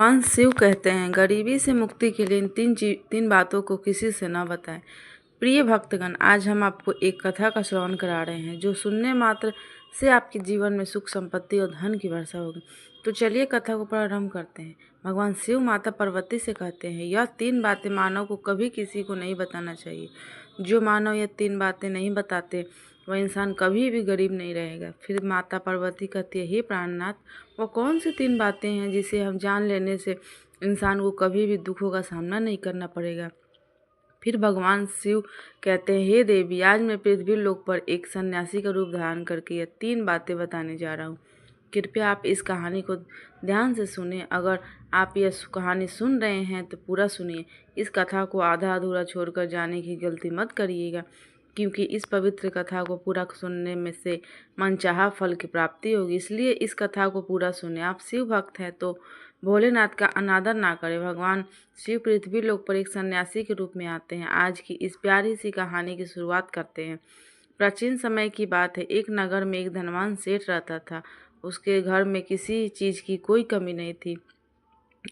भगवान शिव कहते हैं, गरीबी से मुक्ति के लिए इन तीन बातों को किसी से न बताएं। प्रिय भक्तगण, आज हम आपको एक कथा का श्रवण करा रहे हैं जो सुनने मात्र से आपके जीवन में सुख, संपत्ति और धन की वर्षा होगी। तो चलिए कथा को प्रारंभ करते हैं। भगवान शिव माता पार्वती से कहते हैं, यह तीन बातें मानव को कभी किसी को नहीं बताना चाहिए। जो मानव यह तीन बातें नहीं बताते वह इंसान कभी भी गरीब नहीं रहेगा। फिर माता पार्वती कहती है, हे प्राणनाथ, वो कौन सी तीन बातें हैं जिसे हम जान लेने से इंसान को कभी भी दुखों का सामना नहीं करना पड़ेगा। फिर भगवान शिव कहते हैं, हे देवी, आज मैं पृथ्वी लोक पर एक सन्यासी का रूप धारण करके यह तीन बातें बताने जा रहा हूँ। कृपया आप इस कहानी को ध्यान से सुनें। अगर आप यह कहानी सुन रहे हैं तो पूरा सुनिए। इस कथा को आधा अधूरा छोड़कर जाने की गलती मत करिएगा, क्योंकि इस पवित्र कथा को पूरा सुनने में से मनचाहा फल की प्राप्ति होगी। इसलिए इस कथा को पूरा सुने। आप शिव भक्त हैं तो भोलेनाथ का अनादर ना करें। भगवान शिव पृथ्वी लोक पर एक सन्यासी के रूप में आते हैं। आज की इस प्यारी सी कहानी की शुरुआत करते हैं। प्राचीन समय की बात है। एक नगर में एक धनवान सेठ रहता था। उसके घर में किसी चीज़ की कोई कमी नहीं थी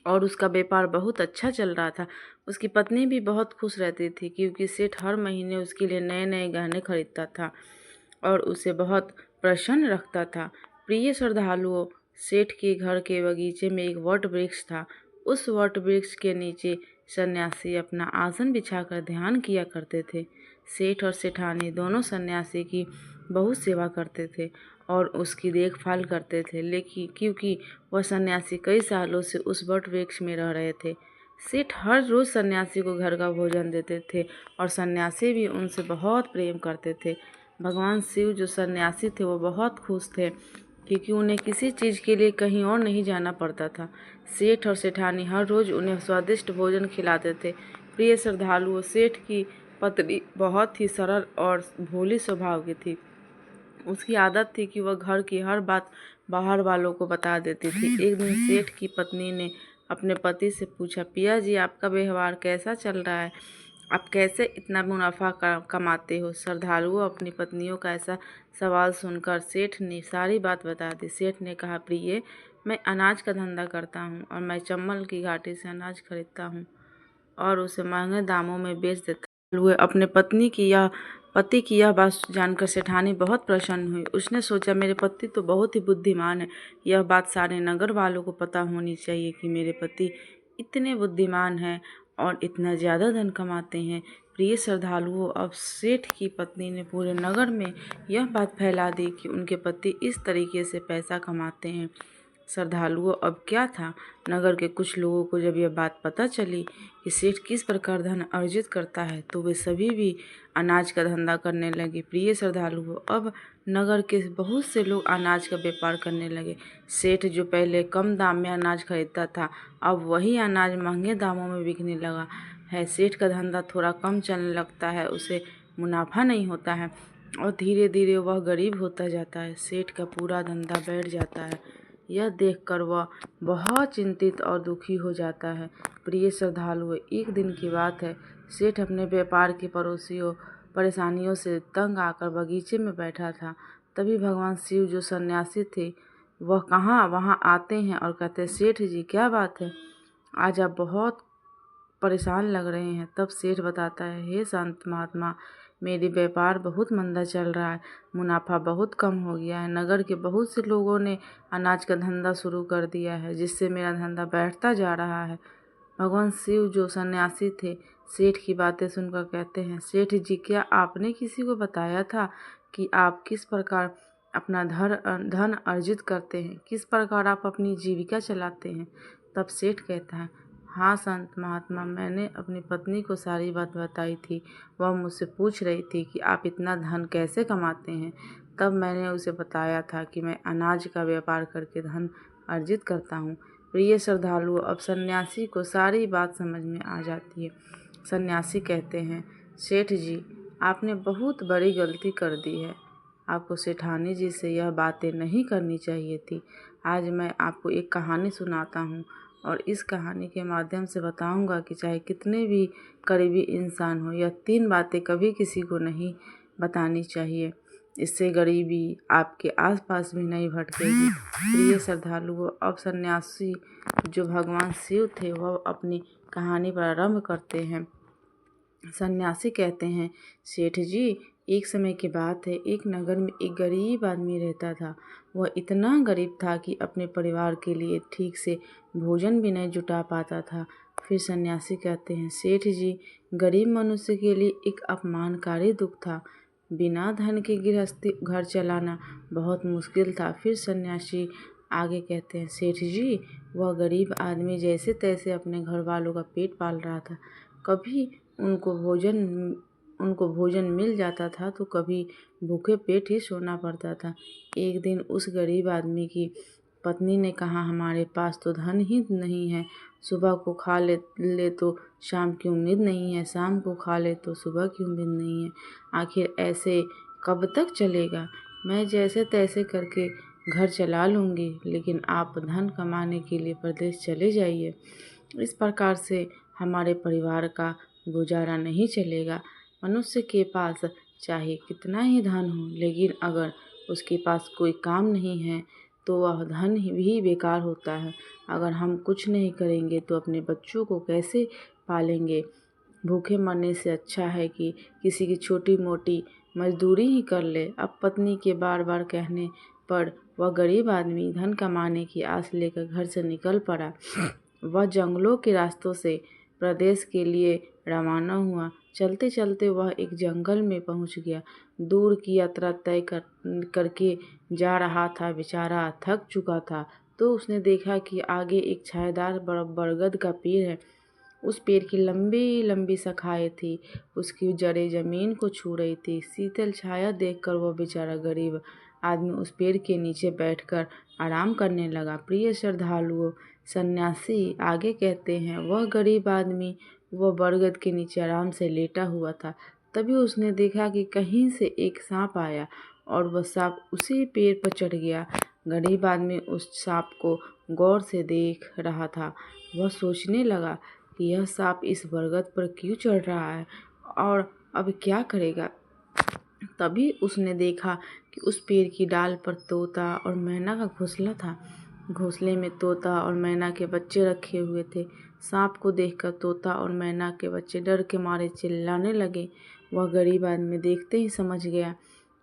और उसका व्यापार बहुत अच्छा चल रहा था। उसकी पत्नी भी बहुत खुश रहती थी, क्योंकि सेठ हर महीने उसके लिए नए नए गहने खरीदता था और उसे बहुत प्रसन्न रखता था। प्रिय श्रद्धालुओं, सेठ के घर के बगीचे में एक वट वृक्ष था। उस वट वृक्ष के नीचे सन्यासी अपना आसन बिछाकर ध्यान किया करते थे। सेठ और सेठानी दोनों सन्यासी की बहुत सेवा करते थे और उसकी देखभाल करते थे, लेकिन क्योंकि वह सन्यासी कई सालों से उस वट वृक्ष में रह रहे थे, सेठ हर रोज़ सन्यासी को घर का भोजन देते थे और सन्यासी भी उनसे बहुत प्रेम करते थे। भगवान शिव जो सन्यासी थे वो बहुत खुश थे, क्योंकि उन्हें किसी चीज़ के लिए कहीं और नहीं जाना पड़ता था। सेठ और सेठानी हर रोज़ उन्हें स्वादिष्ट भोजन खिलाते थे। प्रिय श्रद्धालुओं, सेठ की पत्नी बहुत ही सरल और भोली स्वभाव की थी। उसकी आदत थी कि वह घर की हर बात बाहर वालों को बता देती थी। एक दिन सेठ की पत्नी ने अपने पति से पूछा, पिया जी, आपका व्यवहार कैसा चल रहा है? आप कैसे इतना मुनाफा कमाते हो? श्रद्धालुओं, अपनी पत्नियों का ऐसा सवाल सुनकर सेठ ने सारी बात बता दी। सेठ ने कहा, प्रिय, मैं अनाज का धंधा करता हूँ और मैं चंबल की घाटी से अनाज खरीदता हूँ और उसे महंगे दामों में बेच देता हूँ। अपने पति की यह बात जानकर सेठानी बहुत प्रसन्न हुई। उसने सोचा, मेरे पति तो बहुत ही बुद्धिमान है। यह बात सारे नगर वालों को पता होनी चाहिए कि मेरे पति इतने बुद्धिमान हैं और इतना ज़्यादा धन कमाते हैं। प्रिय श्रद्धालुओं, अब सेठ की पत्नी ने पूरे नगर में यह बात फैला दी कि उनके पति इस तरीके से पैसा कमाते हैं। श्रद्धालुओं, अब क्या था, नगर के कुछ लोगों को जब यह बात पता चली कि सेठ किस प्रकार धन अर्जित करता है, तो वे सभी भी अनाज का धंधा करने लगे। प्रिय श्रद्धालुओं, अब नगर के बहुत से लोग अनाज का व्यापार करने लगे। सेठ जो पहले कम दाम में अनाज खरीदता था, अब वही अनाज महंगे दामों में बिकने लगा है। सेठ का धंधा थोड़ा कम चलने लगता है, उसे मुनाफा नहीं होता है और धीरे धीरे वह गरीब होता जाता है। सेठ का पूरा धंधा बैठ जाता है। यह देखकर वह बहुत चिंतित और दुखी हो जाता है। प्रिय श्रद्धालुओं, एक दिन की बात है। सेठ अपने व्यापार की परेशानियों से तंग आकर बगीचे में बैठा था। तभी भगवान शिव जो सन्यासी थे वह वहाँ आते हैं और कहते हैं, सेठ जी, क्या बात है, आज आप बहुत परेशान लग रहे हैं। तब सेठ बताता है, हे संत महात्मा, मेरी व्यापार बहुत मंदा चल रहा है, मुनाफा बहुत कम हो गया है। नगर के बहुत से लोगों ने अनाज का धंधा शुरू कर दिया है, जिससे मेरा धंधा बैठता जा रहा है। भगवान शिव जो सन्यासी थे, सेठ की बातें सुनकर कहते हैं, सेठ जी, क्या आपने किसी को बताया था कि आप किस प्रकार अपना धन अर्जित करते हैं, किस प्रकार आप अपनी जीविका चलाते हैं? तब सेठ कहता है, हाँ संत महात्मा, मैंने अपनी पत्नी को सारी बात बताई थी। वह मुझसे पूछ रही थी कि आप इतना धन कैसे कमाते हैं। तब मैंने उसे बताया था कि मैं अनाज का व्यापार करके धन अर्जित करता हूँ। प्रिय श्रद्धालुओं, अब सन्यासी को सारी बात समझ में आ जाती है। सन्यासी कहते हैं, सेठ जी, आपने बहुत बड़ी गलती कर दी है। आपको सेठानी जी से यह बातें नहीं करनी चाहिए थी। आज मैं आपको एक कहानी सुनाता हूँ और इस कहानी के माध्यम से बताऊंगा कि चाहे कितने भी करीबी इंसान हो, यह तीन बातें कभी किसी को नहीं बतानी चाहिए। इससे गरीबी आपके आसपास भी नहीं भटकेगी। प्रिय श्रद्धालुओं, अब सन्यासी जो भगवान शिव थे वह अपनी कहानी प्रारंभ करते हैं। सन्यासी कहते हैं, सेठ जी, एक समय की बात है, एक नगर में एक गरीब आदमी रहता था। वह इतना गरीब था कि अपने परिवार के लिए ठीक से भोजन भी नहीं जुटा पाता था। फिर सन्यासी कहते हैं, सेठ जी, गरीब मनुष्य के लिए एक अपमानकारी दुख था। बिना धन के गृहस्थी घर चलाना बहुत मुश्किल था। फिर सन्यासी आगे कहते हैं, सेठ जी, वह गरीब आदमी जैसे तैसे अपने घर वालों का पेट पाल रहा था। कभी उनको भोजन मिल जाता था तो कभी भूखे पेट ही सोना पड़ता था। एक दिन उस गरीब आदमी की पत्नी ने कहा, हमारे पास तो धन ही नहीं है, सुबह को खा ले तो शाम की उम्मीद नहीं है, शाम को खा ले तो सुबह की उम्मीद नहीं है। आखिर ऐसे कब तक चलेगा? मैं जैसे तैसे करके घर चला लूँगी, लेकिन आप धन कमाने के लिए प्रदेश चले जाइए। इस प्रकार से हमारे परिवार का गुजारा नहीं चलेगा। मनुष्य के पास चाहे कितना ही धन हो, लेकिन अगर उसके पास कोई काम नहीं है तो वह धन भी बेकार होता है। अगर हम कुछ नहीं करेंगे तो अपने बच्चों को कैसे पालेंगे? भूखे मरने से अच्छा है कि किसी की छोटी मोटी मजदूरी ही कर ले। अब पत्नी के बार बार कहने पर वह गरीब आदमी धन कमाने की आस लेकर घर से निकल पड़ा। वह जंगलों के रास्तों से प्रदेश के लिए रवाना हुआ। चलते चलते वह एक जंगल में पहुंच गया। दूर की यात्रा तय करके जा रहा था। बेचारा थक चुका था तो उसने देखा कि आगे एक छायादार बरगद का पेड़ है। उस पेड़ की लंबी लंबी शाखाएं थी, उसकी जड़ें जमीन को छू रही थी। शीतल छाया देखकर वह बेचारा गरीब आदमी उस पेड़ के नीचे बैठकर आराम करने लगा। प्रिय श्रद्धालुओं, सन्यासी आगे कहते हैं, वह गरीब आदमी वह बरगद के नीचे आराम से लेटा हुआ था। तभी उसने देखा कि कहीं से एक सांप आया और वह सांप उसी पेड़ पर चढ़ गया। गरीब आदमी उस सांप को गौर से देख रहा था। वह सोचने लगा कि यह सांप इस बरगद पर क्यों चढ़ रहा है और अब क्या करेगा। तभी उसने देखा कि उस पेड़ की डाल पर तोता और मैना का घोंसला था। घोंसले में तोता और मैना के बच्चे रखे हुए थे। सांप को देखकर तोता और मैना के बच्चे डर के मारे चिल्लाने लगे। वह गरीब आदमी देखते ही समझ गया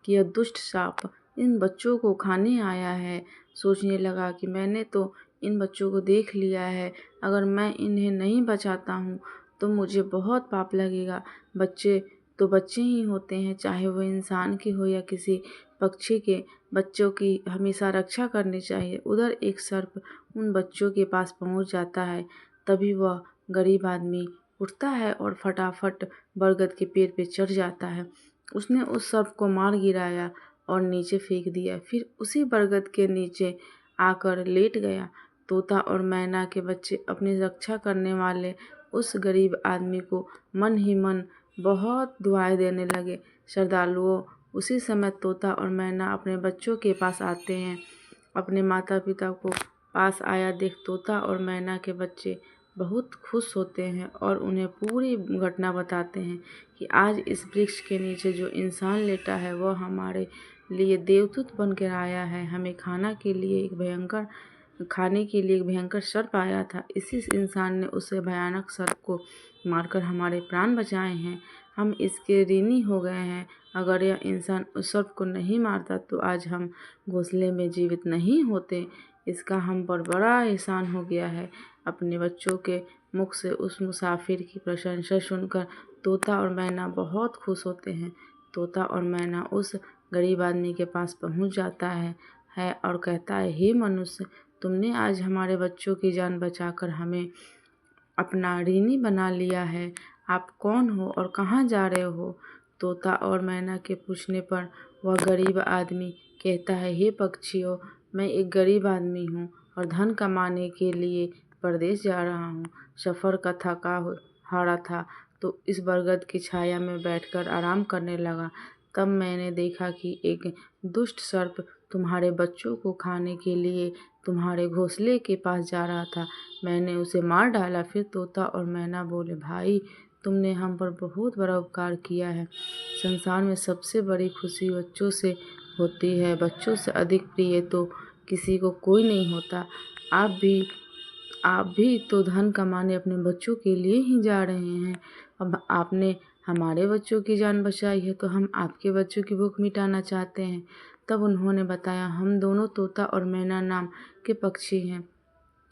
कि यह दुष्ट सांप इन बच्चों को खाने आया है। सोचने लगा कि मैंने तो इन बच्चों को देख लिया है, अगर मैं इन्हें नहीं बचाता हूँ तो मुझे बहुत पाप लगेगा। बच्चे तो बच्चे ही होते हैं, चाहे वो इंसान के हो या किसी पक्षी के। बच्चों की हमेशा रक्षा करनी चाहिए। उधर एक सर्प उन बच्चों के पास पहुंच जाता है। तभी वह गरीब आदमी उठता है और फटाफट बरगद के पेड़ पे चढ़ जाता है। उसने उस सर्प को मार गिराया और नीचे फेंक दिया। फिर उसी बरगद के नीचे आकर लेट गया। तोता और मैना के बच्चे अपनी रक्षा करने वाले उस गरीब आदमी को मन ही मन बहुत दुआएं देने लगे। श्रद्धालुओं, उसी समय तोता और मैना अपने बच्चों के पास आते हैं। अपने माता पिता को पास आया देख तोता और मैना के बच्चे बहुत खुश होते हैं और उन्हें पूरी घटना बताते हैं कि आज इस वृक्ष के नीचे जो इंसान लेटा है वह हमारे लिए देवदूत बनकर आया है। हमें खाने के लिए एक भयंकर सर्प आया था। इसी इंसान ने उस भयानक सर्प को मारकर हमारे प्राण बचाए हैं। हम इसके ऋणी हो गए हैं। अगर यह इंसान उस सर्प को नहीं मारता तो आज हम घोंसले में जीवित नहीं होते। इसका हम पर बड़ा एहसान हो गया है। अपने बच्चों के मुख से उस मुसाफिर की प्रशंसा सुनकर तोता और मैना बहुत खुश होते हैं। तोता और मैना उस गरीब आदमी के पास पहुंच जाता है और कहता है, हे मनुष्य, तुमने आज हमारे बच्चों की जान बचाकर हमें अपना ऋणी बना लिया है। आप कौन हो और कहाँ जा रहे हो? तोता और मैना के पूछने पर वह गरीब आदमी कहता है, हे पक्षियों, मैं एक गरीब आदमी हूँ और धन कमाने के लिए परदेश जा रहा हूँ। सफ़र का थका हारा था तो इस बरगद की छाया में बैठकर आराम करने लगा। तब मैंने देखा कि एक दुष्ट सर्प तुम्हारे बच्चों को खाने के लिए तुम्हारे घोंसले के पास जा रहा था। मैंने उसे मार डाला। फिर तोता और मैना बोले, भाई, तुमने हम पर बहुत बड़ा उपकार किया है। संसार में सबसे बड़ी खुशी बच्चों से होती है। बच्चों से अधिक प्रिय तो किसी को कोई नहीं होता। आप भी तो धन कमाने अपने बच्चों के लिए ही जा रहे हैं। अब आपने हमारे बच्चों की जान बचाई है तो हम आपके बच्चों की भूख मिटाना चाहते हैं। तब उन्होंने बताया, हम दोनों तोता और मैना नाम के पक्षी हैं।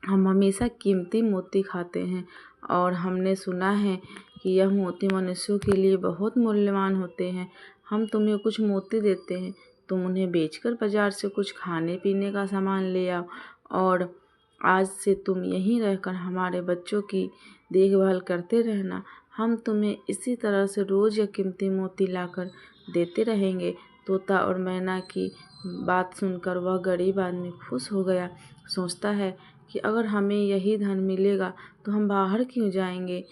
हम हमेशा कीमती मोती खाते हैं और हमने सुना है कि यह मोती मनुष्यों के लिए बहुत मूल्यवान होते हैं। हम तुम्हें कुछ मोती देते हैं, तुम उन्हें बेचकर बाजार से कुछ खाने पीने का सामान ले आओ और आज से तुम यहीं रहकर हमारे बच्चों की देखभाल करते रहना। हम तुम्हें इसी तरह से रोज़ यह कीमती मोती लाकर देते रहेंगे। तोता और मैना की बात सुनकर वह गरीब आदमी खुश हो गया। सोचता है कि अगर हमें यही धन मिलेगा तो हम बाहर क्यों जाएंगे।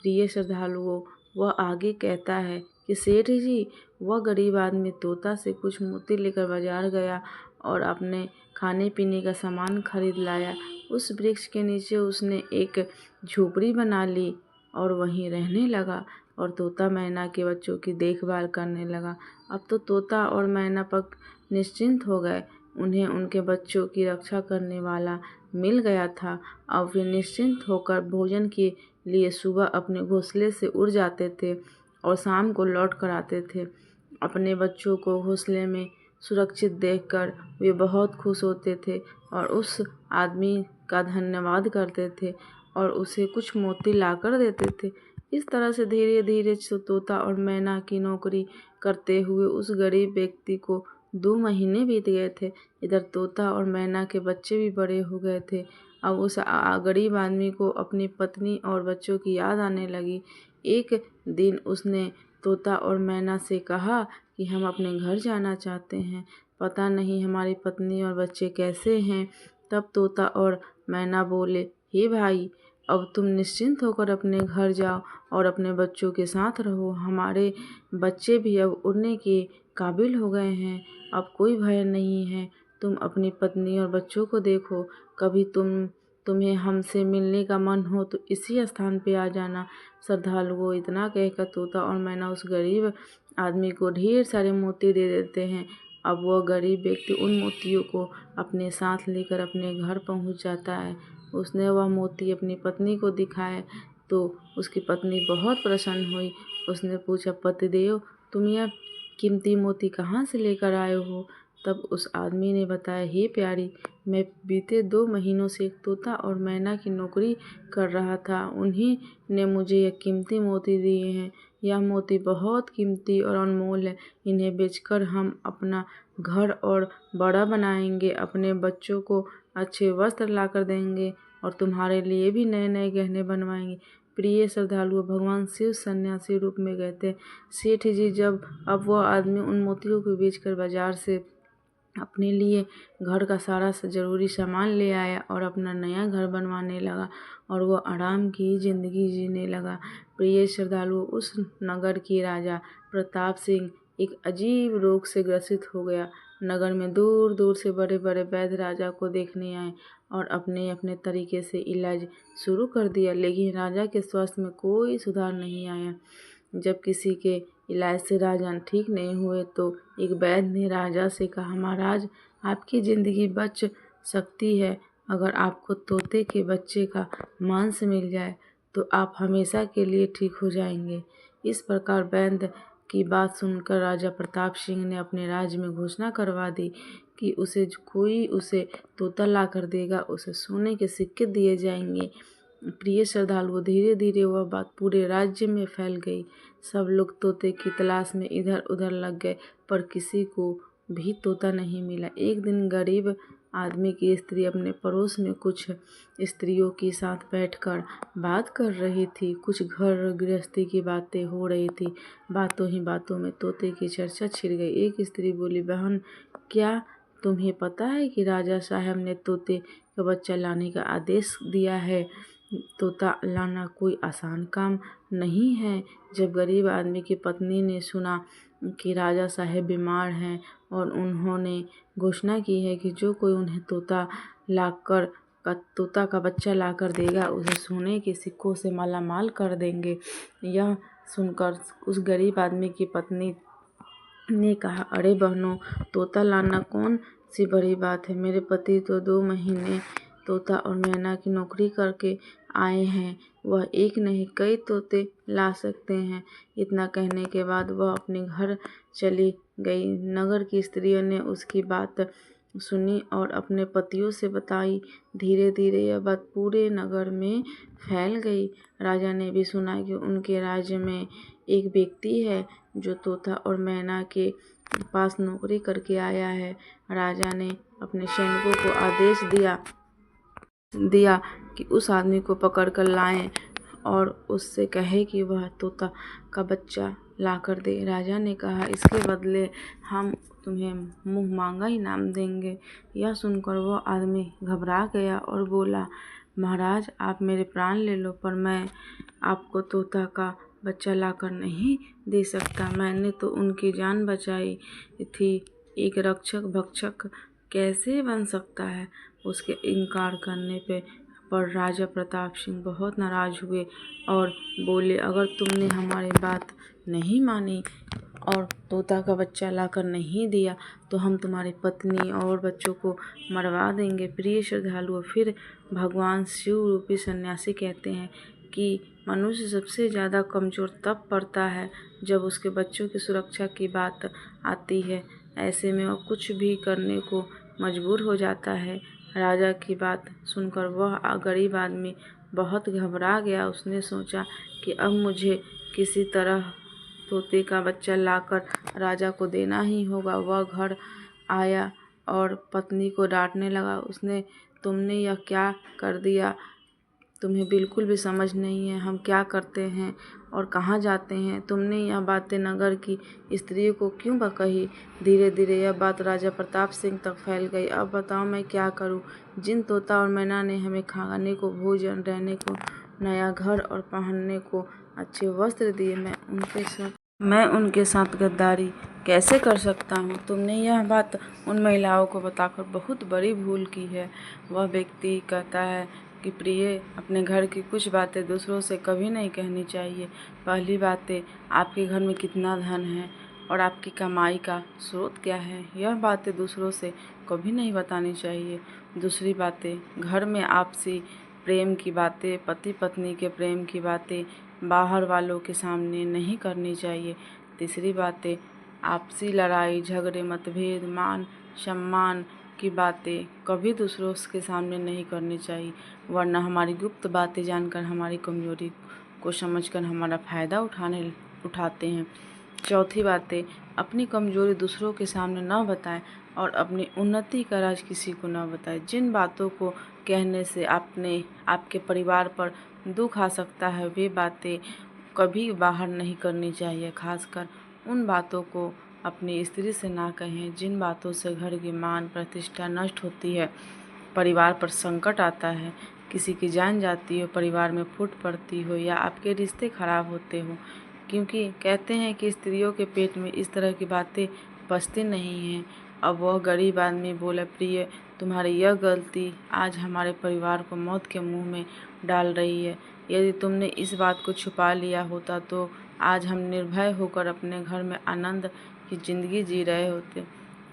प्रिय श्रद्धालुओं, वह आगे कहता है कि सेठ जी, वह गरीब आदमी तोता से कुछ मोती लेकर बाजार गया और अपने खाने पीने का सामान खरीद लाया। उस वृक्ष के नीचे उसने एक झोपड़ी बना ली और वहीं रहने लगा और तोता मैना के बच्चों की देखभाल करने लगा। अब तो तोता और मैना पक निश्चिंत हो गए। उन्हें उनके बच्चों की रक्षा करने वाला मिल गया था। अब वे निश्चिंत होकर भोजन के लिए सुबह अपने घोंसले से उड़ जाते थे और शाम को लौट कर आते थे। अपने बच्चों को घोंसले में सुरक्षित देखकर वे बहुत खुश होते थे और उस आदमी का धन्यवाद करते थे और उसे कुछ मोती लाकर देते थे। इस तरह से धीरे धीरे तोता और मैना की नौकरी करते हुए उस गरीब व्यक्ति को 2 महीने बीत गए थे। इधर तोता और मैना के बच्चे भी बड़े हो गए थे। अब उस गरीब आदमी को अपनी पत्नी और बच्चों की याद आने लगी। एक दिन उसने तोता और मैना से कहा कि हम अपने घर जाना चाहते हैं, पता नहीं हमारी पत्नी और बच्चे कैसे हैं। तब तोता और मैना बोले, हे भाई, अब तुम निश्चिंत होकर अपने घर जाओ और अपने बच्चों के साथ रहो। हमारे बच्चे भी अब उड़ने के काबिल हो गए हैं, अब कोई भय नहीं है। तुम अपनी पत्नी और बच्चों को देखो। कभी तुम्हें हमसे मिलने का मन हो तो इसी स्थान पे आ जाना। श्रद्धालुओं, इतना कहकर तोता और मैना उस गरीब आदमी को ढेर सारे मोती दे देते हैं। अब वह गरीब व्यक्ति उन मोतियों को अपने साथ लेकर अपने घर पहुंच जाता है। उसने वह मोती अपनी पत्नी को दिखाए तो उसकी पत्नी बहुत प्रसन्न हुई। उसने पूछा, पतिदेव, तुम यह कीमती मोती कहाँ से लेकर आए हो। तब उस आदमी ने बताया, हे प्यारी, मैं बीते 2 महीनों से एक तोता और मैना की नौकरी कर रहा था। उन्हीं ने मुझे यह कीमती मोती दिए हैं। यह मोती बहुत कीमती और अनमोल है। इन्हें बेचकर हम अपना घर और बड़ा बनाएंगे, अपने बच्चों को अच्छे वस्त्र लाकर देंगे और तुम्हारे लिए भी नए नए गहने बनवाएंगे। प्रिय श्रद्धालुओं, भगवान शिव सन्यासी रूप में गए थे। सेठ जी, जब अब वह आदमी उन मोतियों को बेचकर बाजार से अपने लिए घर का सारा जरूरी सामान ले आया और अपना नया घर बनवाने लगा और वह आराम की जिंदगी जीने लगा। प्रिय श्रद्धालुओं, उस नगर की राजा प्रताप सिंह एक अजीब रोग से ग्रसित हो गया। नगर में दूर दूर से बड़े बड़े वैद्य राजा को देखने आए और अपने अपने तरीके से इलाज शुरू कर दिया, लेकिन राजा के स्वास्थ्य में कोई सुधार नहीं आया। जब किसी के इलाज से राजा ठीक नहीं हुए तो एक वैद्य ने राजा से कहा, महाराज, आपकी ज़िंदगी बच सकती है अगर आपको तोते के बच्चे का मांस मिल जाए तो आप हमेशा के लिए ठीक हो जाएंगे। इस प्रकार वैद्य की बात सुनकर राजा प्रताप सिंह ने अपने राज्य में घोषणा करवा दी कि कोई उसे तोता ला कर देगा, उसे सोने के सिक्के दिए जाएंगे। प्रिय श्रद्धालुओं, धीरे धीरे वह बात पूरे राज्य में फैल गई। सब लोग तोते की तलाश में इधर उधर लग गए, पर किसी को भी तोता नहीं मिला। एक दिन गरीब आदमी की स्त्री अपने पड़ोस में कुछ स्त्रियों के साथ बैठकर बात कर रही थी। कुछ घर गृहस्थी की बातें हो रही थी। बातों ही बातों में तोते की चर्चा छिड़ गई। एक स्त्री बोली, बहन, क्या तुम्हें पता है कि राजा साहब ने तोते का बच्चा लाने का आदेश दिया है। तोता लाना कोई आसान काम नहीं है। जब गरीब आदमी की पत्नी ने सुना कि राजा साहब बीमार हैं और उन्होंने घोषणा की है कि जो कोई उन्हें तोता लाकर का तोता का बच्चा लाकर देगा, उसे सोने के सिक्कों से मालामाल कर देंगे। यह सुनकर उस गरीब आदमी की पत्नी ने कहा, अरे बहनों, तोता लाना कौन सी बड़ी बात है। मेरे पति तो 2 महीने तोता और मैना की नौकरी करके आए हैं, वह एक नहीं कई तोते ला सकते हैं। इतना कहने के बाद वह अपने घर चली गई। नगर की स्त्रियों ने उसकी बात सुनी और अपने पतियों से बताई। धीरे धीरे यह बात पूरे नगर में फैल गई। राजा ने भी सुना कि उनके राज्य में एक व्यक्ति है जो तोता और मैना के पास नौकरी करके आया है। राजा ने अपने सैनिकों को आदेश दिया कि उस आदमी को पकड़ कर लाएं और उससे कहे कि वह तोता का बच्चा लाकर दे। राजा ने कहा, इसके बदले हम तुम्हें मुँह मांगा इनाम देंगे। यह सुनकर वह आदमी घबरा गया और बोला, महाराज, आप मेरे प्राण ले लो, पर मैं आपको तोता का बच्चा लाकर नहीं दे सकता। मैंने तो उनकी जान बचाई थी। एक रक्षक भक्षक कैसे बन सकता है। उसके इनकार करने पर राजा प्रताप सिंह बहुत नाराज हुए और बोले, अगर तुमने हमारी बात नहीं मानी और तोता का बच्चा लाकर नहीं दिया तो हम तुम्हारी पत्नी और बच्चों को मरवा देंगे। प्रिय श्रद्धालुओं, फिर भगवान शिव रूपी सन्यासी कहते हैं कि मनुष्य सबसे ज़्यादा कमज़ोर तब पड़ता है जब उसके बच्चों की सुरक्षा की बात आती है। ऐसे में वह कुछ भी करने को मजबूर हो जाता है। राजा की बात सुनकर वह गरीब आदमी बहुत घबरा गया। उसने सोचा कि अब मुझे किसी तरह तोते का बच्चा लाकर राजा को देना ही होगा। वह घर आया और पत्नी को डांटने लगा। तुमने यह क्या कर दिया? तुम्हें बिल्कुल भी समझ नहीं है हम क्या करते हैं और कहाँ जाते हैं। तुमने यह बातें नगर की स्त्रियों को क्यों कही? धीरे धीरे यह बात राजा प्रताप सिंह तक फैल गई। अब बताओ मैं क्या करूं? जिन तोता और मैना ने हमें खाने को, भोजन, रहने को नया घर और पहनने को अच्छे वस्त्र दिए, मैं उनके साथ गद्दारी कैसे कर सकता हूँ? तुमने यह बात उन महिलाओं को बताकर बहुत बड़ी भूल की है। वह व्यक्ति कहता है कि प्रिय, अपने घर की कुछ बातें दूसरों से कभी नहीं कहनी चाहिए। पहली बातें, आपके घर में कितना धन है और आपकी कमाई का स्रोत क्या है, यह बातें दूसरों से कभी नहीं बतानी चाहिए। दूसरी बातें, घर में आपसी प्रेम की बातें, पति पत्नी के प्रेम की बातें बाहर वालों के सामने नहीं करनी चाहिए। तीसरी बातें, आपसी लड़ाई झगड़े, मतभेद, मान सम्मान की बातें कभी दूसरों के सामने नहीं करनी चाहिए, वरना हमारी गुप्त बातें जानकर हमारी कमजोरी को समझकर हमारा फ़ायदा उठाते हैं। चौथी बातें, अपनी कमजोरी दूसरों के सामने न बताएं और अपनी उन्नति का राज किसी को न बताएं। जिन बातों को कहने से आपके परिवार पर दुख आ सकता है, वे बातें कभी बाहर नहीं करनी चाहिए। खासकर उन बातों को अपनी स्त्री से ना कहें जिन बातों से घर की मान प्रतिष्ठा नष्ट होती है, परिवार पर संकट आता है, किसी की जान जाती हो, परिवार में फूट पड़ती हो या आपके रिश्ते खराब होते हो। क्योंकि कहते हैं कि स्त्रियों के पेट में इस तरह की बातें पचती नहीं हैं। अब वह गरीब आदमी बोला, प्रिय, तुम्हारी यह गलती आज हमारे परिवार को मौत के मुंह में डाल रही है। यदि तुमने इस बात को छुपा लिया होता तो आज हम निर्भय होकर अपने घर में आनंद की जिंदगी जी रहे होते।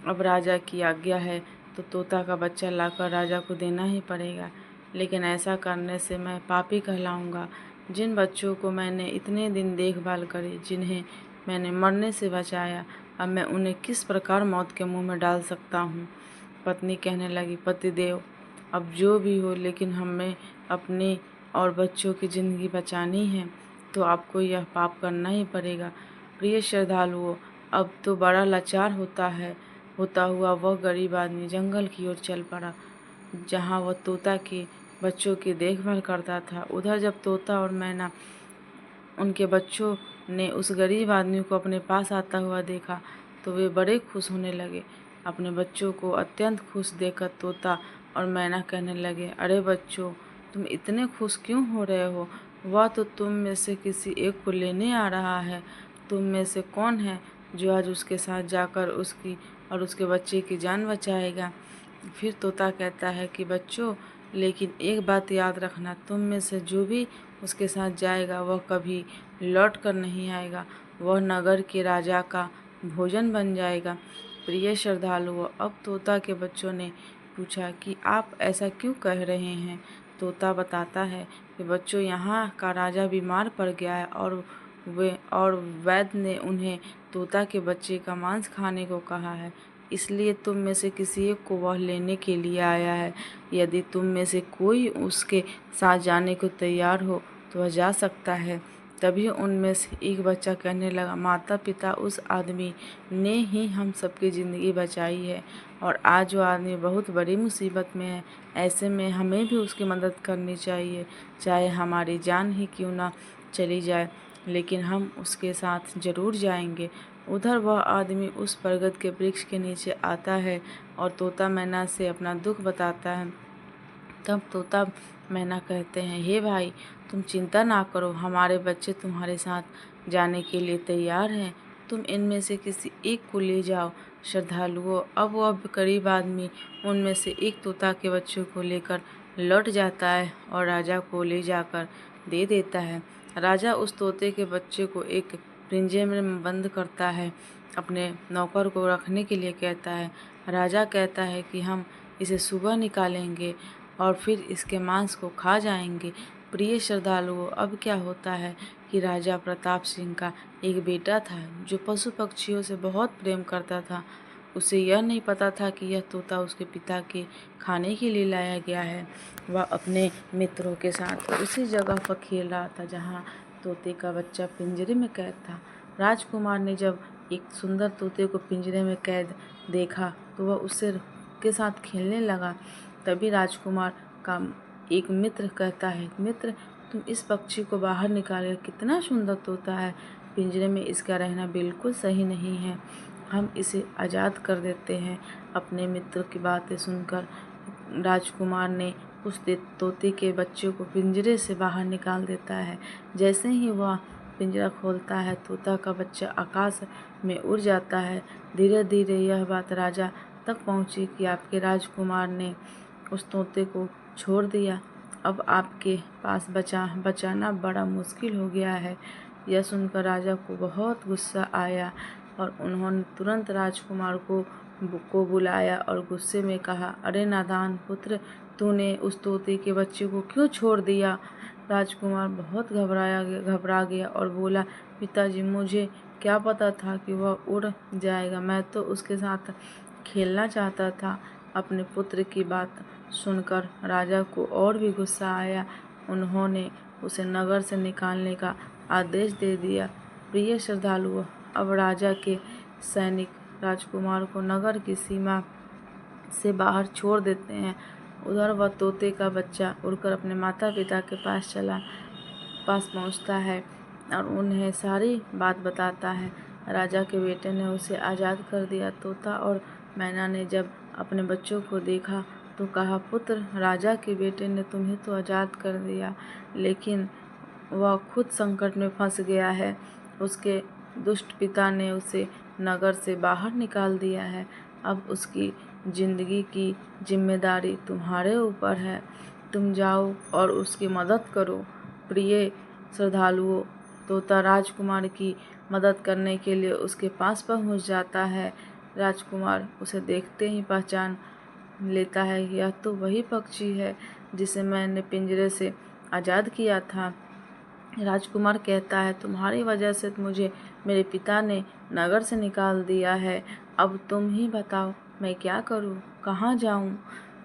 अब राजा की आज्ञा है तो तोता का बच्चा लाकर राजा को देना ही पड़ेगा, लेकिन ऐसा करने से मैं पापी कहलाऊंगा। जिन बच्चों को मैंने इतने दिन देखभाल करी, जिन्हें मैंने मरने से बचाया, अब मैं उन्हें किस प्रकार मौत के मुंह में डाल सकता हूँ? पत्नी कहने लगी, पतिदेव, अब जो भी हो, लेकिन हमें अपनी और बच्चों की ज़िंदगी बचानी है तो आपको यह पाप करना ही पड़ेगा। प्रिय श्रद्धालुओं, अब तो बड़ा लाचार होता हुआ वह गरीब आदमी जंगल की ओर चल पड़ा, जहाँ वह तोता के बच्चों की देखभाल करता था। उधर जब तोता और मैना उनके बच्चों ने उस गरीब आदमी को अपने पास आता हुआ देखा तो वे बड़े खुश होने लगे। अपने बच्चों को अत्यंत खुश देखकर तोता और मैना कहने लगे, अरे बच्चों, तुम इतने खुश क्यों हो रहे हो? वह तो तुम में से किसी एक को लेने आ रहा है। तुम में से कौन है जो आज उसके साथ जाकर उसकी और उसके बच्चे की जान बचाएगा? फिर तोता कहता है कि बच्चों, लेकिन एक बात याद रखना, तुम में से जो भी उसके साथ जाएगा वह कभी लौट कर नहीं आएगा, वह नगर के राजा का भोजन बन जाएगा। प्रिय श्रद्धालुओं, अब तोता के बच्चों ने पूछा कि आप ऐसा क्यों कह रहे हैं। तोता बताता है कि बच्चों, यहाँ का राजा बीमार पड़ गया है और वैद्य ने उन्हें तोता के बच्चे का मांस खाने को कहा है, इसलिए तुम में से किसी एक को वह लेने के लिए आया है। यदि तुम में से कोई उसके साथ जाने को तैयार हो तो वह जा सकता है। तभी उनमें से एक बच्चा कहने लगा, माता पिता, उस आदमी ने ही हम सबकी ज़िंदगी बचाई है और आज वो आदमी बहुत बड़ी मुसीबत में है। ऐसे में हमें भी उसकी मदद करनी चाहिए, चाहे हमारी जान ही क्यों ना चली जाए, लेकिन हम उसके साथ ज़रूर जाएंगे। उधर वह आदमी उस बरगद के वृक्ष के नीचे आता है और तोता मैना से अपना दुख बताता है। तब तोता मैना कहते हैं, हे भाई, तुम चिंता ना करो, हमारे बच्चे तुम्हारे साथ जाने के लिए तैयार हैं, तुम इनमें से किसी एक को ले जाओ। श्रद्धालुओं, अब वह गरीब आदमी उनमें से एक तोता के बच्चों को लेकर लौट जाता है और राजा को ले जाकर दे देता है। राजा उस तोते के बच्चे को एक पिंजरे में बंद करता है, अपने नौकर को रखने के लिए कहता है। राजा कहता है कि हम इसे सुबह निकालेंगे और फिर इसके मांस को खा जाएंगे। प्रिय श्रद्धालुओं, अब क्या होता है कि राजा प्रताप सिंह का एक बेटा था जो पशु पक्षियों से बहुत प्रेम करता था। उसे यह नहीं पता था कि यह तोता उसके पिता के खाने के लिए लाया गया है। वह अपने मित्रों के साथ उसी जगह पर खेल रहा था जहाँ तोते का बच्चा पिंजरे में कैद था। राजकुमार ने जब एक सुंदर तोते को पिंजरे में कैद देखा तो वह उससे के साथ खेलने लगा। तभी राजकुमार का एक मित्र कहता है, मित्र, तुम इस पक्षी को बाहर निकाले, कितना सुंदर तोता है, पिंजरे में इसका रहना बिल्कुल सही नहीं है, हम इसे आज़ाद कर देते हैं। अपने मित्र की बातें सुनकर राजकुमार ने उस तोते के बच्चे को पिंजरे से बाहर निकाल देता है। जैसे ही वह पिंजरा खोलता है, तोता का बच्चा आकाश में उड़ जाता है। धीरे धीरे यह बात राजा तक पहुंची कि आपके राजकुमार ने उस तोते को छोड़ दिया। अब आपके पास बचाना बड़ा मुश्किल हो गया है। यह सुनकर राजा को बहुत गुस्सा आया और उन्होंने तुरंत राजकुमार को बुलाया और गुस्से में कहा, अरे नादान पुत्र, तूने उस तोते के बच्चे को क्यों छोड़ दिया। राजकुमार बहुत घबरा गया और बोला, पिताजी, मुझे क्या पता था कि वह उड़ जाएगा, मैं तो उसके साथ खेलना चाहता था। अपने पुत्र की बात सुनकर राजा को और भी गुस्सा आया। उन्होंने उसे नगर से निकालने का आदेश दे दिया। प्रिय श्रद्धालुओं, अब राजा के सैनिक राजकुमार को नगर की सीमा से बाहर छोड़ देते हैं। उधर वह तोते का बच्चा उड़कर अपने माता पिता के पास पहुंचता है और उन्हें सारी बात बताता है। राजा के बेटे ने उसे आज़ाद कर दिया। तोता और मैना ने जब अपने बच्चों को देखा तो कहा, पुत्र, राजा के बेटे ने तुम्हें तो आज़ाद कर दिया, लेकिन वह खुद संकट में फंस गया है। उसके दुष्ट पिता ने उसे नगर से बाहर निकाल दिया है। अब उसकी ज़िंदगी की जिम्मेदारी तुम्हारे ऊपर है। तुम जाओ और उसकी मदद करो। प्रिय श्रद्धालुओं, तोता राजकुमार की मदद करने के लिए उसके पास पहुंच जाता है। राजकुमार उसे देखते ही पहचान लेता है, यह तो वही पक्षी है जिसे मैंने पिंजरे से आज़ाद किया था। राजकुमार कहता है, तुम्हारी वजह से मुझे मेरे पिता ने नगर से निकाल दिया है। अब तुम ही बताओ, मैं क्या करूं, कहाँ जाऊं।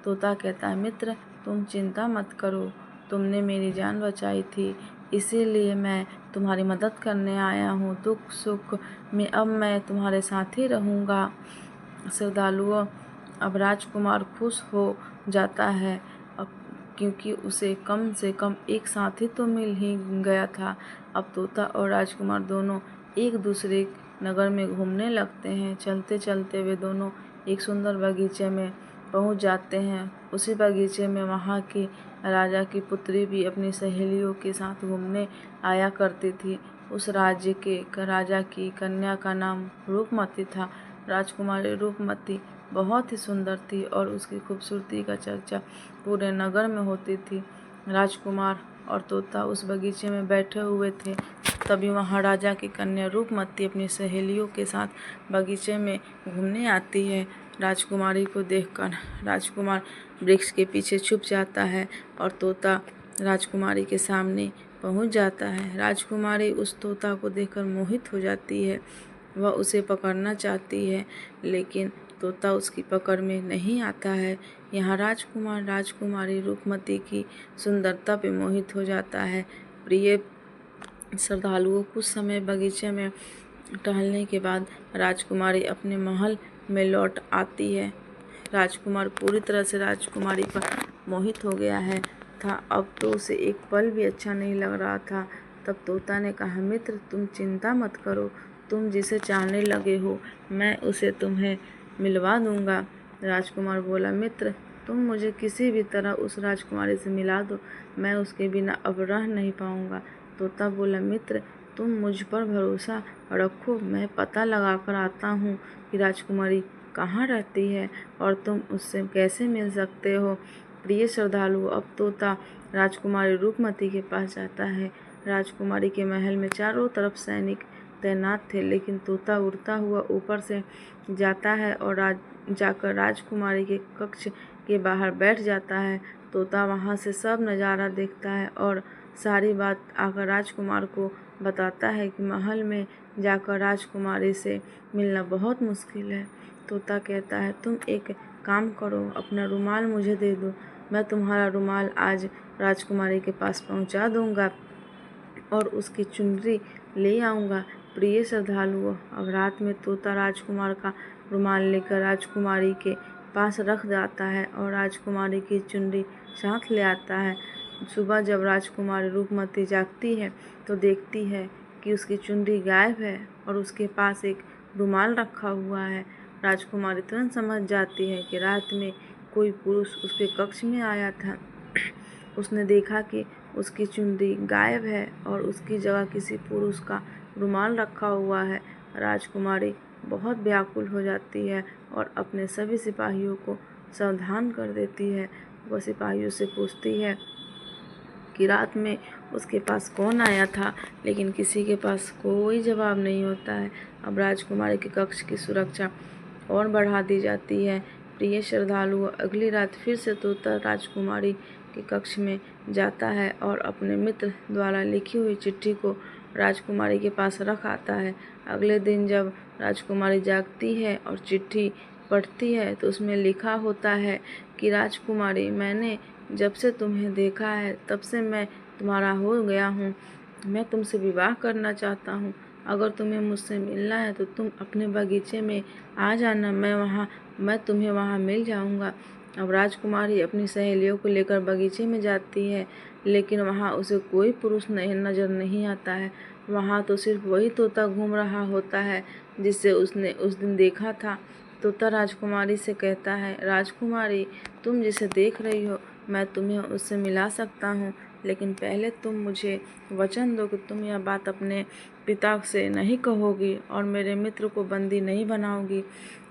तोता कहता है, मित्र, तुम चिंता मत करो, तुमने मेरी जान बचाई थी, इसीलिए मैं तुम्हारी मदद करने आया हूँ। दुख सुख में अब मैं तुम्हारे साथ ही रहूँगा। श्रद्धालुओं, अब राजकुमार खुश हो जाता है क्योंकि उसे कम से कम एक साथी तो मिल ही गया था। अब तोता और राजकुमार दोनों एक दूसरे नगर में घूमने लगते हैं। चलते चलते वे दोनों एक सुंदर बगीचे में पहुंच जाते हैं। उसी बगीचे में वहां के राजा की पुत्री भी अपनी सहेलियों के साथ घूमने आया करती थी। उस राज्य के राजा की कन्या का नाम रूपमती था। राजकुमारी रूपमती बहुत ही सुंदर थी और उसकी खूबसूरती का चर्चा पूरे नगर में होती थी। राजकुमार और तोता उस बगीचे में बैठे हुए थे। तभी वहाँ राजा की कन्या रूपमती अपनी सहेलियों के साथ बगीचे में घूमने आती है। राजकुमारी को देखकर राजकुमार वृक्ष के पीछे छुप जाता है और तोता राजकुमारी के सामने पहुंच जाता है। राजकुमारी उस तोता को देखकर मोहित हो जाती है। वह उसे पकड़ना चाहती है, लेकिन तोता उसकी पकड़ में नहीं आता है। यहाँ राजकुमार राजकुमारी रूपमती की सुंदरता पे मोहित हो जाता है। प्रिय श्रद्धालुओं, कुछ समय बगीचे में टहलने के बाद राजकुमारी अपने महल में लौट आती है। राजकुमार पूरी तरह से राजकुमारी पर मोहित हो गया है था। अब तो उसे एक पल भी अच्छा नहीं लग रहा था। तब तोता ने कहा, मित्र, तुम चिंता मत करो, तुम जिसे चाहने लगे हो मैं उसे तुम्हें मिलवा दूंगा। राजकुमार बोला, मित्र, तुम मुझे किसी भी तरह उस राजकुमारी से मिला दो, मैं उसके बिना अब रह नहीं पाऊंगा। तोता बोला, मित्र, तुम मुझ पर भरोसा रखो, मैं पता लगा कर आता हूँ कि राजकुमारी कहाँ रहती है और तुम उससे कैसे मिल सकते हो। प्रिय श्रद्धालु, अब तोता राजकुमारी रूपमती के पास जाता है। राजकुमारी के महल में चारों तरफ सैनिक तैनात थे, लेकिन तोता उड़ता हुआ ऊपर से जाता है और जाकर राजकुमारी के कक्ष के बाहर बैठ जाता है। तोता वहां से सब नज़ारा देखता है और सारी बात आकर राजकुमार को बताता है कि महल में जाकर राजकुमारी से मिलना बहुत मुश्किल है। तोता कहता है, तुम एक काम करो, अपना रुमाल मुझे दे दो, मैं तुम्हारा रुमाल आज राजकुमारी के पास पहुंचा दूंगा और उसकी चुनरी ले आऊँगा। प्रिय श्रद्धालुओं, अब रात में तोता राजकुमार का रुमाल लेकर राजकुमारी के पास रख जाता है और राजकुमारी की चुनरी साथ ले आता है। सुबह जब राजकुमारी रूपमती जागती है तो देखती है कि उसकी चुनरी गायब है और उसके पास एक रुमाल रखा हुआ है। राजकुमारी तुरंत समझ जाती है कि रात में कोई पुरुष उसके कक्ष में आया था। उसने देखा कि उसकी चुनरी गायब है और उसकी जगह किसी पुरुष का रुमाल रखा हुआ है। राजकुमारी बहुत व्याकुल हो जाती है और अपने सभी सिपाहियों को सावधान कर देती है। वह सिपाहियों से पूछती है कि रात में उसके पास कौन आया था, लेकिन किसी के पास कोई जवाब नहीं होता है। अब राजकुमारी के कक्ष की सुरक्षा और बढ़ा दी जाती है। प्रिय श्रद्धालुओं, अगली रात फिर से तोता राजकुमारी के कक्ष में जाता है और अपने मित्र द्वारा लिखी हुई चिट्ठी को राजकुमारी के पास रख आता है। अगले दिन जब राजकुमारी जागती है और चिट्ठी पढ़ती है तो उसमें लिखा होता है कि राजकुमारी, मैंने जब से तुम्हें देखा है तब से मैं तुम्हारा हो गया हूँ। मैं तुमसे विवाह करना चाहता हूँ। अगर तुम्हें मुझसे मिलना है तो तुम अपने बगीचे में आ जाना, मैं तुम्हें वहाँ मिल जाऊँगा। अब राजकुमारी अपनी सहेलियों को लेकर बगीचे में जाती है, लेकिन वहाँ उसे कोई पुरुष नज़र नहीं आता है। वहाँ तो सिर्फ वही तोता घूम रहा होता है जिसे उसने उस दिन देखा था। तोता राजकुमारी से कहता है, राजकुमारी, तुम जिसे देख रही हो मैं तुम्हें उससे मिला सकता हूँ, लेकिन पहले तुम मुझे वचन दो कि तुम यह बात अपने पिता से नहीं कहोगी और मेरे मित्र को बंदी नहीं बनाओगी।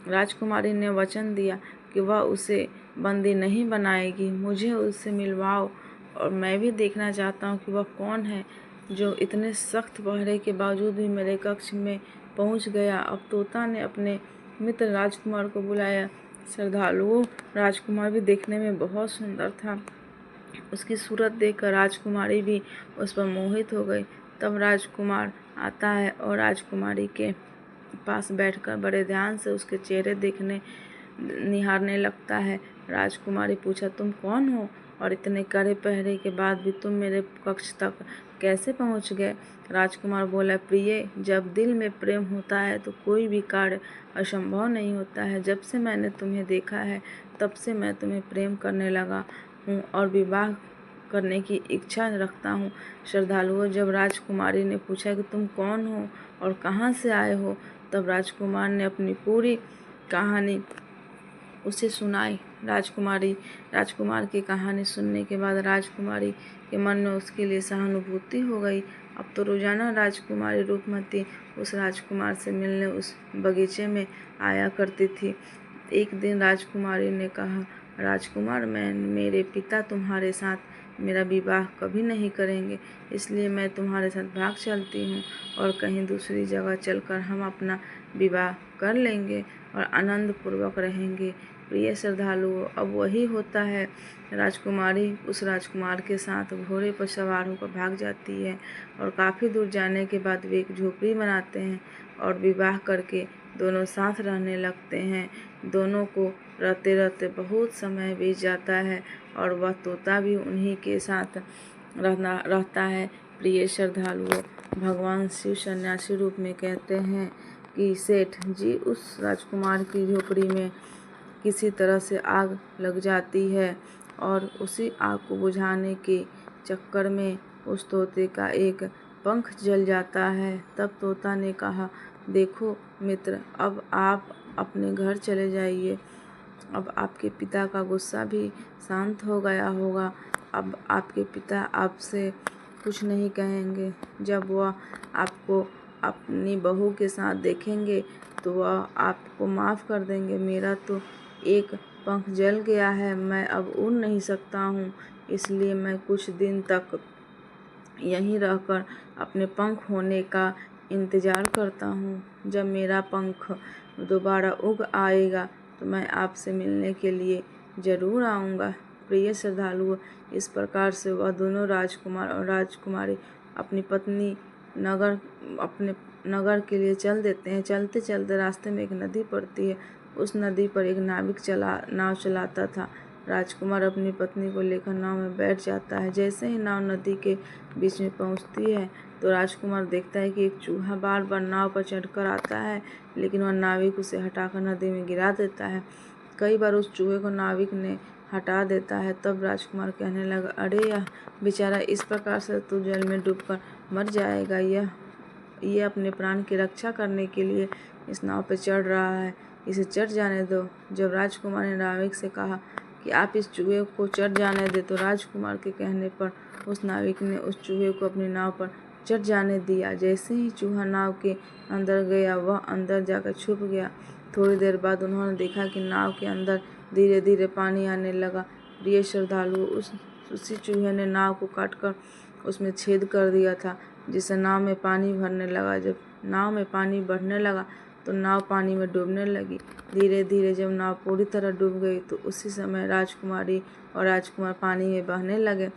राजकुमारी ने वचन दिया कि वह उसे बंदी नहीं बनाएगी। मुझे उससे मिलवाओ और मैं भी देखना चाहता हूँ कि वह कौन है जो इतने सख्त पहरे के बावजूद भी मेरे कक्ष में पहुँच गया। अब तोता ने अपने मित्र राजकुमार को बुलाया। श्रद्धालुओं, राजकुमार भी देखने में बहुत सुंदर था। उसकी सूरत देखकर राजकुमारी भी उस पर मोहित हो गई। तब राजकुमार आता है और राजकुमारी के पास बैठकर बड़े ध्यान से उसके चेहरे निहारने लगता है। राजकुमारी पूछा, तुम कौन हो और इतने कड़े पहरे के बाद भी तुम मेरे कक्ष तक कैसे पहुंच गए? राजकुमार बोला, प्रिय, जब दिल में प्रेम होता है तो कोई भी कार्य असंभव नहीं होता है। जब से मैंने तुम्हें देखा है तब से मैं तुम्हें प्रेम करने लगा हूँ और विवाह करने की इच्छा रखता हूँ। श्रद्धालुओं, जब राजकुमारी ने पूछा कि तुम कौन हो और कहाँ से आए हो, तब राजकुमार ने अपनी पूरी कहानी उसे सुनाई। राजकुमार की कहानी सुनने के बाद राजकुमारी के मन में उसके लिए सहानुभूति हो गई। अब तो रोजाना राजकुमारी रूपमती उस राजकुमार से मिलने उस बगीचे में आया करती थी। एक दिन राजकुमारी ने कहा, राजकुमार, मेरे पिता तुम्हारे साथ मेरा विवाह कभी नहीं करेंगे, इसलिए मैं तुम्हारे साथ भाग चलती हूँ और कहीं दूसरी जगह चलकर हम अपना विवाह कर लेंगे और आनंद पूर्वक रहेंगे। प्रिय श्रद्धालुओं, अब वही होता है। राजकुमारी उस राजकुमार के साथ घोड़े पर सवार होकर भाग जाती है और काफ़ी दूर जाने के बाद वे एक झोपड़ी बनाते हैं और विवाह करके दोनों साथ रहने लगते हैं। दोनों को रहते रहते बहुत समय बीत जाता है और वह तोता भी उन्हीं के साथ रहता है। प्रिय श्रद्धालुओं, भगवान शिव सन्यासी रूप में कहते हैं कि सेठ जी, उस राजकुमार की झोपड़ी में किसी तरह से आग लग जाती है और उसी आग को बुझाने के चक्कर में उस तोते का एक पंख जल जाता है। तब तोता ने कहा, देखो मित्र, अब आप अपने घर चले जाइए। अब आपके पिता का गुस्सा भी शांत हो गया होगा। अब आपके पिता आपसे कुछ नहीं कहेंगे। जब वह आपको अपनी बहू के साथ देखेंगे तो वह आपको माफ़ कर देंगे। मेरा तो एक पंख जल गया है, मैं अब उड़ नहीं सकता हूँ, इसलिए मैं कुछ दिन तक यहीं रहकर अपने पंख होने का इंतज़ार करता हूँ। जब मेरा पंख दोबारा उग आएगा तो मैं आपसे मिलने के लिए ज़रूर आऊँगा। प्रिय श्रद्धालुओं, इस प्रकार से वह दोनों राजकुमार और राजकुमारी अपनी पत्नी अपने नगर के लिए चल देते हैं। चलते चलते रास्ते में एक नदी पड़ती है। उस नदी पर एक नाव चलाता था। राजकुमार अपनी पत्नी को लेकर नाव में बैठ जाता है। जैसे ही नाव नदी के बीच में पहुंचती है तो राजकुमार देखता है कि एक चूहा बार बार नाव पर चढ़कर आता है, लेकिन वह नाविक उसे हटाकर नदी में गिरा देता है। कई बार उस चूहे को नाविक ने हटा देता है। तब राजकुमार कहने लगा, अरे यह बेचारा इस प्रकार से तो जल में डूबकर मर जाएगा। यह अपने प्राण की रक्षा करने के लिए इस नाव पर चढ़ रहा है, इसे चढ़ जाने दो। जब राजकुमार ने नाविक से कहा कि आप इस चूहे को चढ़ जाने दे, तो राजकुमार के कहने पर उस नाविक ने उस चूहे को अपनी नाव पर चढ़ जाने दिया। जैसे ही चूहा नाव के अंदर गया, वह अंदर जाकर छुप गया। थोड़ी देर बाद उन्होंने देखा कि नाव के अंदर धीरे धीरे पानी आने लगा। प्रिय श्रद्धालुओं, उसी चूहे ने नाव को काटकर उसमें छेद कर दिया था, जिससे नाव में पानी भरने लगा। जब नाव में पानी बढ़ने लगा तो नाव पानी में डूबने लगी। धीरे धीरे जब नाव पूरी तरह डूब गई तो उसी समय राजकुमारी और राजकुमार पानी में बहने लगे।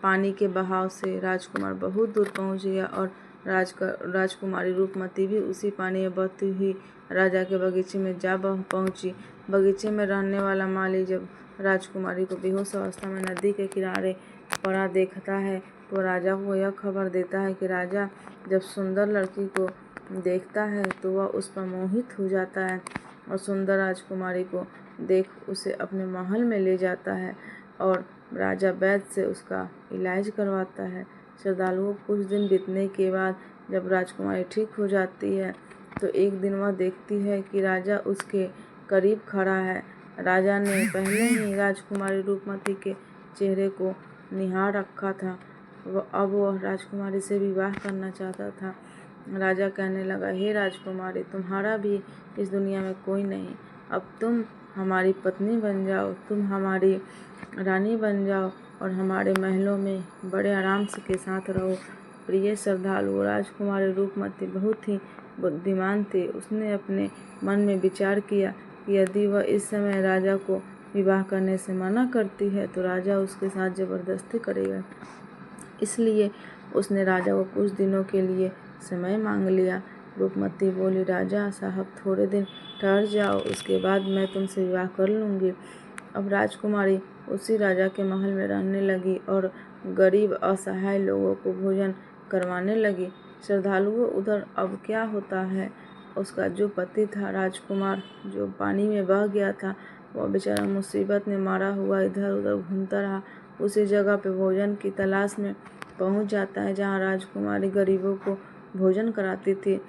पानी के बहाव से राजकुमार बहुत दूर पहुंच गया और राजकुमारी रूपमती भी उसी पानी में बहती हुई राजा के बगीचे में जा पहुंची। बगीचे में रहने वाला माली जब राजकुमारी को बेहोश अवस्था में नदी के किनारे पड़ा देखता है तो राजा को यह खबर देता है कि राजा जब सुंदर लड़की को देखता है तो वह उस पर मोहित हो जाता है और सुंदर राजकुमारी को देख उसे अपने महल में ले जाता है और राजा वैद्य से उसका इलाज करवाता है। श्रद्धालुओं, कुछ दिन बीतने के बाद जब राजकुमारी ठीक हो जाती है तो एक दिन वह देखती है कि राजा उसके करीब खड़ा है। राजा ने पहले ही राजकुमारी रूपमती के चेहरे को निहार रखा था। अब वह राजकुमारी से विवाह करना चाहता था। राजा कहने लगा, हे राजकुमारी, तुम्हारा भी इस दुनिया में कोई नहीं। अब तुम हमारी पत्नी बन जाओ, तुम हमारी रानी बन जाओ और हमारे महलों में बड़े आराम से के साथ रहो। प्रिय श्रद्धालुओं, राजकुमारी रूपमती बहुत ही बुद्धिमान थी। उसने अपने मन में विचार किया कि यदि वह इस समय राजा को विवाह करने से मना करती है तो राजा उसके साथ जबरदस्ती करेगा। इसलिए उसने राजा को कुछ दिनों के लिए समय मांग लिया। रूपमती बोली, राजा साहब, थोड़े दिन ठहर जाओ, उसके बाद मैं तुमसे विवाह कर लूँगी। अब राजकुमारी उसी राजा के महल में रहने लगी और गरीब असहाय लोगों को भोजन करवाने लगी। श्रद्धालुओं, उधर अब क्या होता है, उसका जो पति था राजकुमार, जो पानी में बह गया था, वह बेचारा मुसीबत में मारा हुआ इधर उधर घूमता रहा। उसी जगह पे भोजन की तलाश में पहुंच जाता है जहां राजकुमारी गरीबों को भोजन कराती थी।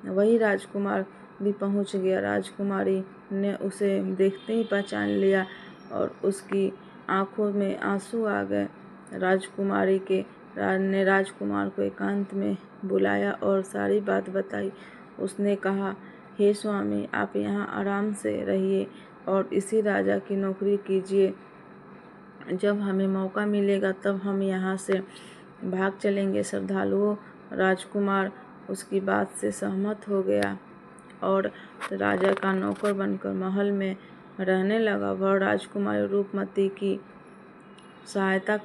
वही राजकुमार भी पहुंच गया। राजकुमारी ने उसे देखते ही पहचान लिया और उसकी आंखों में आंसू आ गए। राजकुमारी ने राजकुमार को एकांत में बुलाया और सारी बात बताई। उसने कहा, हे स्वामी, आप यहाँ आराम से रहिए, और इसी राजा की नौकरी कीजिए। जब हमें मौका मिलेगा तब हम यहाँ से भाग चलेंगे। श्रद्धालुओं राजकुमार उसकी बात से सहमत हो गया और राजा का नौकर बनकर महल में रहने लगा। वह राजकुमारी रूपमती की सहायता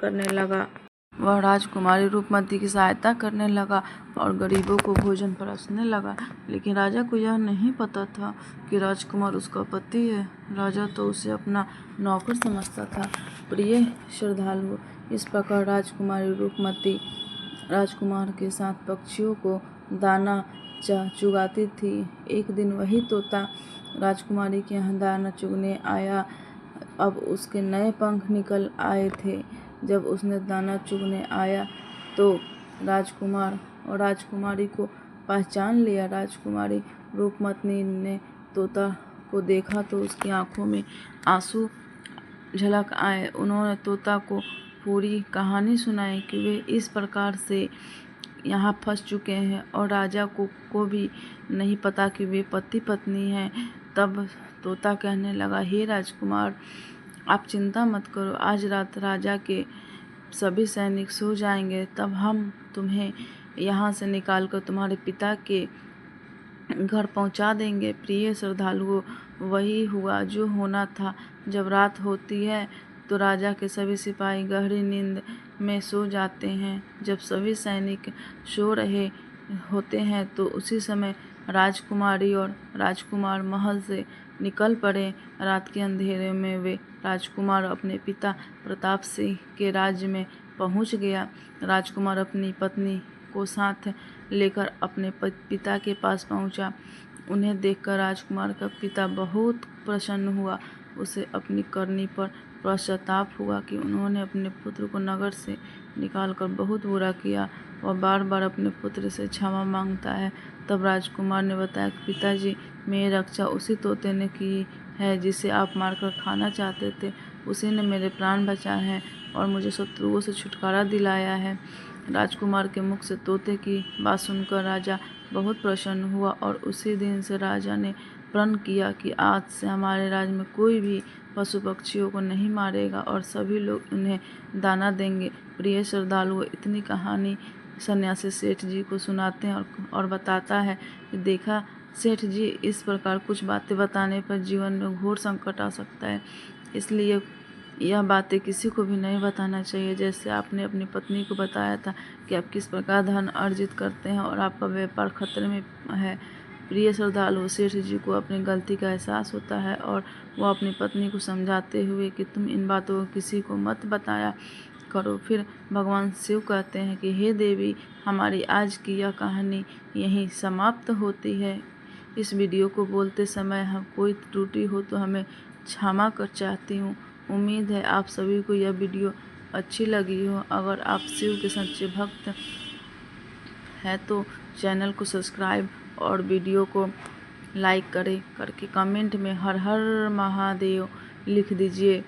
करने लगा और गरीबों को भोजन परोसने लगा। लेकिन राजा को यह नहीं पता था कि राजकुमार उसका पति है। राजा तो उसे अपना नौकर समझता था। प्रिय श्रद्धालुओं, इस प्रकार राजकुमारी रूपमती राजकुमार के साथ पक्षियों को दाना चुगाती थी। एक दिन वही तोता राजकुमारी के यहाँ दाना चुगने आया। अब उसके नए पंख निकल आए थे। जब उसने दाना चुगने आया तो राजकुमार और राजकुमारी को पहचान लिया। राजकुमारी रूपमती ने तोता को देखा तो उसकी आंखों में आंसू झलक आए। उन्होंने तोता को पूरी कहानी सुनाई कि वे इस प्रकार से यहाँ फंस चुके हैं और राजा को भी नहीं पता कि वे पति पत्नी हैं। तब तोता कहने लगा, हे राजकुमार, आप चिंता मत करो। आज रात राजा के सभी सैनिक सो जाएंगे, तब हम तुम्हें यहाँ से निकालकर तुम्हारे पिता के घर पहुँचा देंगे। प्रिय श्रद्धालुओं, वही हुआ जो होना था। जब रात होती है तो राजा के सभी सिपाही गहरी नींद में सो जाते हैं। जब सभी सैनिक सो रहे होते हैं तो उसी समय राजकुमारी और राजकुमार महल से निकल पड़े। रात के अंधेरे में वे राजकुमार अपने पिता प्रताप सिंह के राज्य में पहुंच गया। राजकुमार अपनी पत्नी को साथ लेकर अपने पिता के पास पहुंचा। उन्हें देखकर राजकुमार का पिता बहुत प्रसन्न हुआ। उसे अपनी करनी पर पश्चाताप हुआ कि उन्होंने अपने पुत्र को नगर से निकालकर बहुत बुरा किया। वह बार बार अपने पुत्र से क्षमा मांगता है। तब राजकुमार ने बताया कि पिताजी, मेरी रक्षा उसी तोते ने की है जिसे आप मारकर खाना चाहते थे। उसी ने मेरे प्राण बचाए हैं और मुझे शत्रुओं से छुटकारा दिलाया है। राजकुमार के मुख से तोते की बात सुनकर राजा बहुत प्रसन्न हुआ और उसी दिन से राजा ने प्रण किया कि आज से हमारे राज्य में कोई भी पशु पक्षियों को नहीं मारेगा और सभी लोग उन्हें दाना देंगे। प्रिय श्रद्धालुओं, इतनी कहानी सन्यासी सेठ जी को सुनाते हैं और बताता है कि देखा सेठ जी, इस प्रकार कुछ बातें बताने पर जीवन में घोर संकट आ सकता है, इसलिए यह बातें किसी को भी नहीं बताना चाहिए। जैसे आपने अपनी पत्नी को बताया था कि आप किस प्रकार धन अर्जित करते हैं और आपका व्यापार खतरे में है। प्रिय श्रद्धालुओं, सेठ जी को अपनी गलती का एहसास होता है और वह अपनी पत्नी को समझाते हुए कि तुम इन बातों को किसी को मत बताया करो। फिर भगवान शिव कहते हैं कि हे देवी, हमारी आज की यह कहानी यहीं समाप्त होती है। इस वीडियो को बोलते समय कोई त्रुटि हो तो हमें क्षमा कर चाहती हूँ। उम्मीद है आप सभी को यह वीडियो अच्छी लगी हो। अगर आप शिव के सच्चे भक्त हैं तो चैनल को सब्सक्राइब और वीडियो को लाइक करके कमेंट में हर हर महादेव लिख दीजिए।